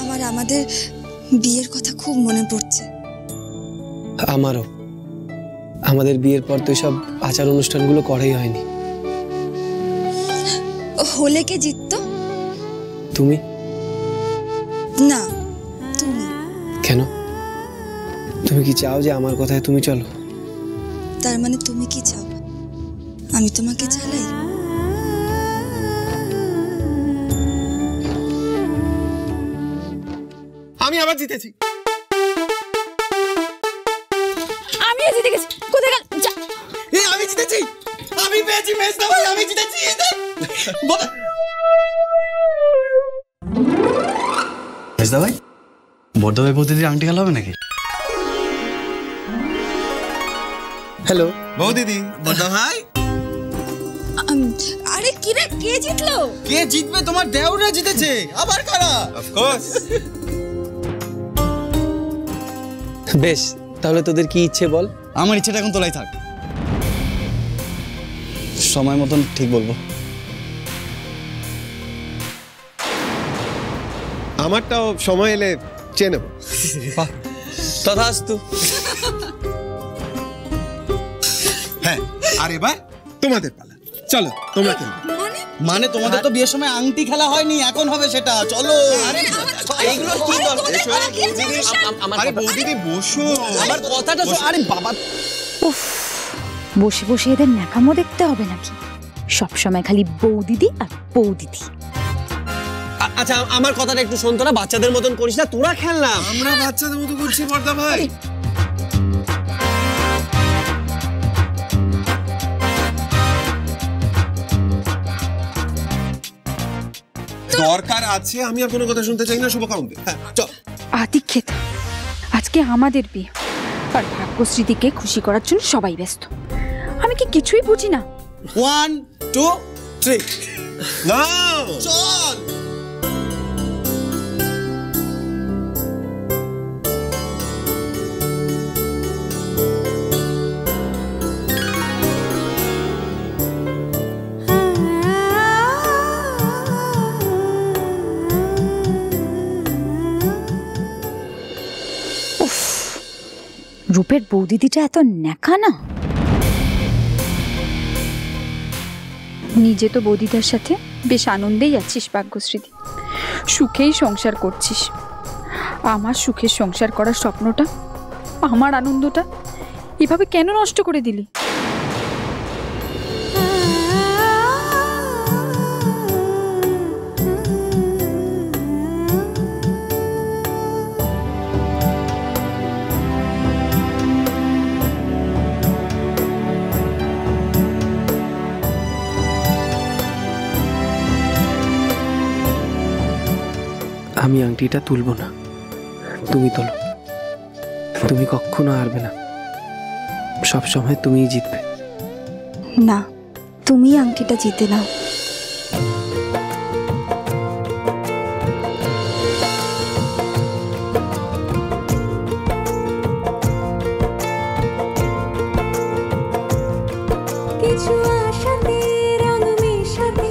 আমার আমাদের বিয়ের কথা খুব মনে পড়ছে। আমারও। আমাদের বিয়ের পর তো সব আচার অনুষ্ঠানগুলো করাই হয়নি। হলে কে জিততো? তুমি। না, তুমি। কেন? তুমি কি চাও যে আমার কথায় তুমি চলো? তার মানে তুমি কি চাও আমি তোমাকে চালাই? আমি আবার জিতেছি। আমিও জিতে গেছি। কোথায় গেল? এই আমি জিতেছি। আমি পেয়েছি মেজদা ভাই, আমি জিতেছি। মেজদা ভাই, বড়দা ভাই বৌদিদির আংটি খেলা হবে নাকি? হ্যালো বৌদিদি, বড়দা ভাই। আরে কি রে, কে জিতলো? কে জিতবে? তোমার দেওরা জিতেছে। আবার কারা? অফকোর্স। বেশ, তাহলে তোদের কি ইচ্ছে বল? আমার ইচ্ছেটা এখন তোলাই থাক, সময় মতন ঠিক বলবো। আমারটাও সময় এলে চেয়ে নেব। তথাস্তু। হ্যাঁ, আর এবার তোমাদের পালা। চলো তোমরা খেলো। মানে তোমাদের তো বিয়ের সময় আংটি খেলা হয়নি, এখন হবে সেটা। চলো। এইগুলো কি দরকার? আরে বৌদিদি বসো। আমার কথাটা তো। আরে বাবা, উফ, বসে বসে এদের ন্যাকামো দেখতে হবে নাকি? সবসময় খালি বৌদিদি আর বৌদিদি। আচ্ছা আমার কথাটা একটু শোন, তোরা বাচ্চাদের মতন করিস না, তোরা খেল না। আমরা বাচ্চাদের মতো করছি বড়দা ভাই। দরকার আছে, আমি আর কোনো কথা শুনতে চাই না। শুভকামনা। হ্যাঁ চল। আতিক্ষেত, আজকে আমাদের বিয়ে, আর ভাগ্যশ্রীদিকে খুশি করার জন্য সবাই ব্যস্ত। আমি কি কিছুই বুঝি না? 1 2 3 না চল। রূপের বৌদিদিটা এত ন্যাকা না। নিজে তো বৌদিদার সাথে বেশ আনন্দেই আছিস ভাগ্যশ্রীদি, সুখেই সংসার করছিস। আমার সুখের সংসার করার স্বপ্নটা, আমার আনন্দটা এভাবে কেন নষ্ট করে দিলি? আমি আংটিটা তুলবো না, তুমি তোলো। তুমি কখনো হারবে না, সব সময় তুমিই জিতবে। না, তুমি আংটিটা জিতে নাও। কিছু আশাতে রং মেশাতে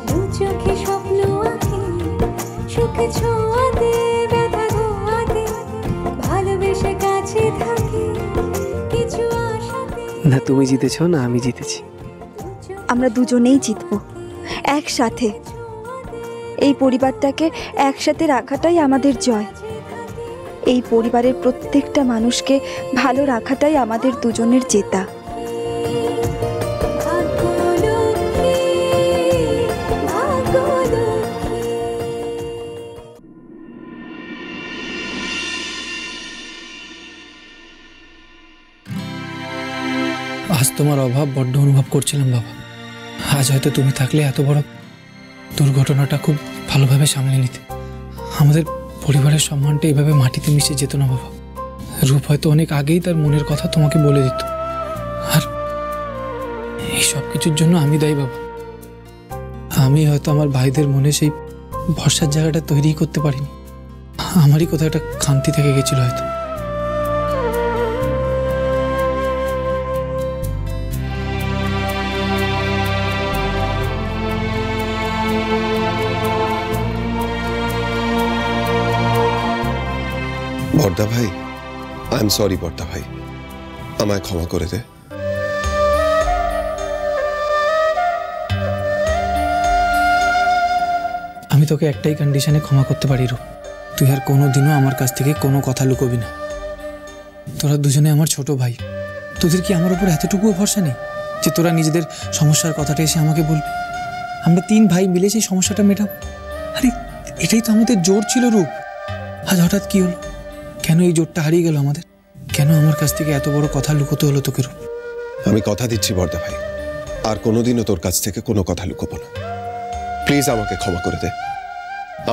দু চোখে স্বপ্ন আঁকে, সুখে ছোঁয়াতে ব্যথা ধোয়াতে ভালোবেসে কাছে থাকে। কিছু আশাতে। না তুমি জিতেছো না আমি জিতেছি। আমরা দুজনেই জিতবো একসাথে। এই পরিবারটাকে একসাথে রাখাটাই আমাদের জয়। এই পরিবারের প্রত্যেকটা মানুষকে ভালো রাখাটাই আমাদের দুজনের জেতা। আজ তোমার অভাব বড্ড অনুভব করছিলাম বাবা। আজ হয়তো তুমি থাকলে এত বড় দুর্ঘটনাটা খুব ভালোভাবে সামলে নিতে। আমাদের পরিবারের সম্মানটা এইভাবে মাটিতে মিশে যেত না বাবা। রূপ হয়তো অনেক আগেই তার মনের কথা তোমাকে বলে দিত। আর এই সব কিছুর জন্য আমি দায়ী বাবা। আমি হয়তো আমার ভাইদের মনে সেই ভরসার জায়গাটা তৈরি করতে পারিনি। আমারই কোথাও একটা খান্তি থেকে গেছিল হয়তো। বর্দা ভাই, আই এম সরি বর্দা ভাই, আমায় ক্ষমা করে দে। আমি তোকে একটাই কন্ডিশনে ক্ষমা করতে পারি রূপ, তুই আর কোনোদিনও আমার কাছ থেকে কোনো কথা লুকোবি না। তোরা দুজনে আমার ছোট ভাই, তোদের কি আমার উপর এতটুকুও ভরসা নেই যে তোরা নিজেদের সমস্যার কথাটা এসে আমাকে বলবি? আমরা 3 ভাই মিলে সেই সমস্যাটা মেটাবো। আরে এটাই তো আমাদের জোর ছিল রূপ। আজ হঠাৎ কি হলো? কেন এই জোরটা হারিয়ে গেল আমাদের? কেন আমার কাছ থেকে এত বড় কথা লুকোতে হলো তোকে রূপ? আমি কথা দিচ্ছি বর্দা ভাই, আর কোনোদিনও তোর কাছ থেকে কোনো কথা লুকোবো না। প্লিজ আমাকে ক্ষমা করে দে,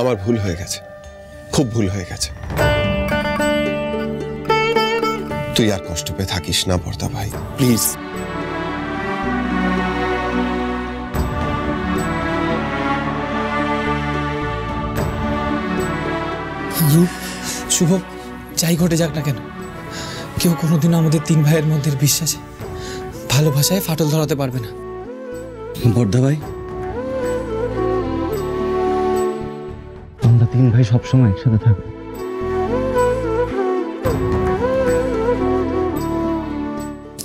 আমার ভুল হয়ে গেছে, খুব ভুল হয়ে গেছে। তুই আর কষ্ট পেয়ে থাকিস না বর্দা ভাই, প্লিজ। রূপ, শুভ, যাই ঘটে যাক না কেন, কেউ কোনোদিনও আমাদের 3 ভাইয়ের মধ্যে বিশ্বাসে ভালোবাসায় ফাটল ধরাতে পারবে না। বর্দা ভাই, আমরা 3 ভাই সবসময় একসাথে থাকবো।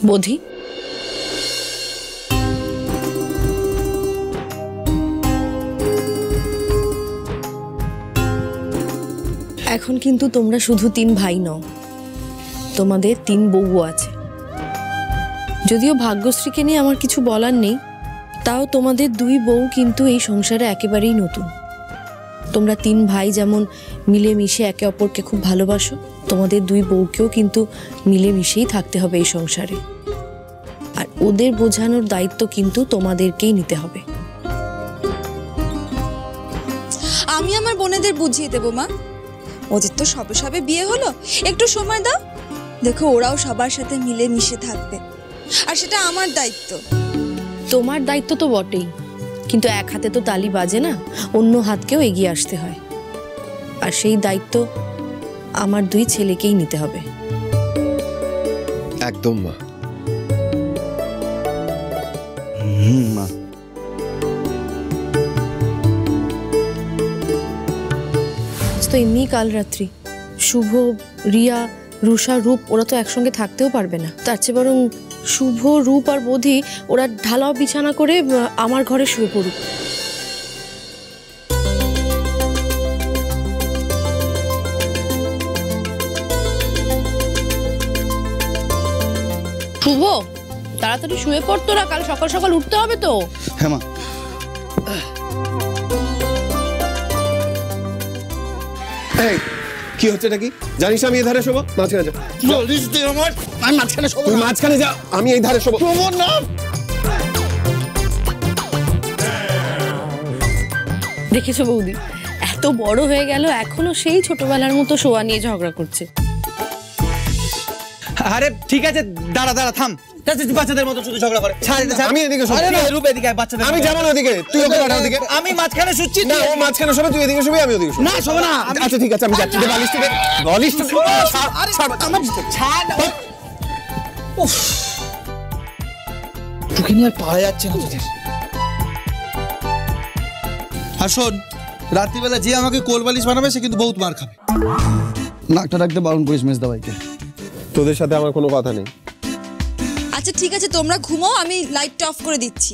বোধি, এখন কিন্তু তোমরা শুধু 3 ভাই নও, তোমাদের 3 বউও আছে। যদিও ভাগ্যশ্রীকে নিয়ে আমার কিছু বলার নেই, তাও তোমাদের 2 বউ কিন্তু এই সংসারে একেবারেই নতুন। তোমরা 3 ভাই যেমন মিলেমিশে একে অপরকে খুব ভালোবাসো, তোমাদের 2 বউকেও কিন্তু মিলেমিশেই থাকতে হবে এই সংসারে। আর ওদের বোঝানোর দায়িত্ব কিন্তু তোমাদেরকেই নিতে হবে। আমি আমার বোনেদের বুঝিয়ে দেবো মা, ওদের তো সবে সবে বিয়ে হলো, একটু সময় দাও, দেখো ওরাও সবার সাথে মিলে মিশে থাকবে, আর সেটা আমার দায়িত্ব। তোমার দায়িত্ব তো বটেই, কিন্তু এক হাতে তো তালি বাজে না, অন্য হাতকেও এগিয়ে আসতে হয়। আর সেই দায়িত্ব আমার 2 ছেলেকেই নিতে হবে। একদম মা। মা, তো এমনি কাল রাত্রি শুভ, রিয়া, রুষা, রূপ ওরা তো একসঙ্গে থাকতেও পারবে না। তার চেয়ে বরং শুভ, রূপ আর বোধি ওরা ঢালাও বিছানা করে আমার ঘরে শুয়ে পড়ুক। শুভ, তাড়াতাড়ি শুয়ে পড়তো না, কাল সকাল সকাল উঠতে হবে তো। হ্যাঁ মা। এই কি হচ্ছে নাকি? জানিস আমি এই ধারে শোবো, মাঝখানে যা। বলিস তুই আমার, আমি মাঝখানে শোবো। তুই মাঝখানে যা, আমি এই ধারে শোবো। শোবো না। দেখেছো বৌদি, এত বড় হয়ে গেল এখনো সেই ছোটবেলার মতো শোয়া নিয়ে ঝগড়া করছে। আরে ঠিক আছে, দাঁড়া দাঁড়া, থাম। বাচ্চাদের মতো শুধু ঝগড়া করে। আমি এদিকে শোবো। রূপ এদিকে, বাচ্চাদের। আমি যাবো না ওদিকে, তুই ওকে পাঠা ওদিকে। আমি মাঝখানে শুচ্ছি। না, ও মাঝখানে শোবে, তুই এদিকে শুবি, আমি ওদিকে শুবো। না, শোবো না। আচ্ছা ঠিক আছে, আমি যাচ্ছি। বালিশ থেকে তোকে নিয়ে আর পারা যাচ্ছে না তোদের। আর শোন, রাত্রিবেলা যে আমাকে কোল বালিশ বানাবে সে কিন্তু বহুত মার খাবে। নাকটা রাখতে বারণ করিস মেজদা ভাইকে। তোদের সাথে আমার কোনো কথা নেই। আচ্ছা ঠিক আছে, তোমরা ঘুমাও, আমি লাইটটা অফ করে দিচ্ছি।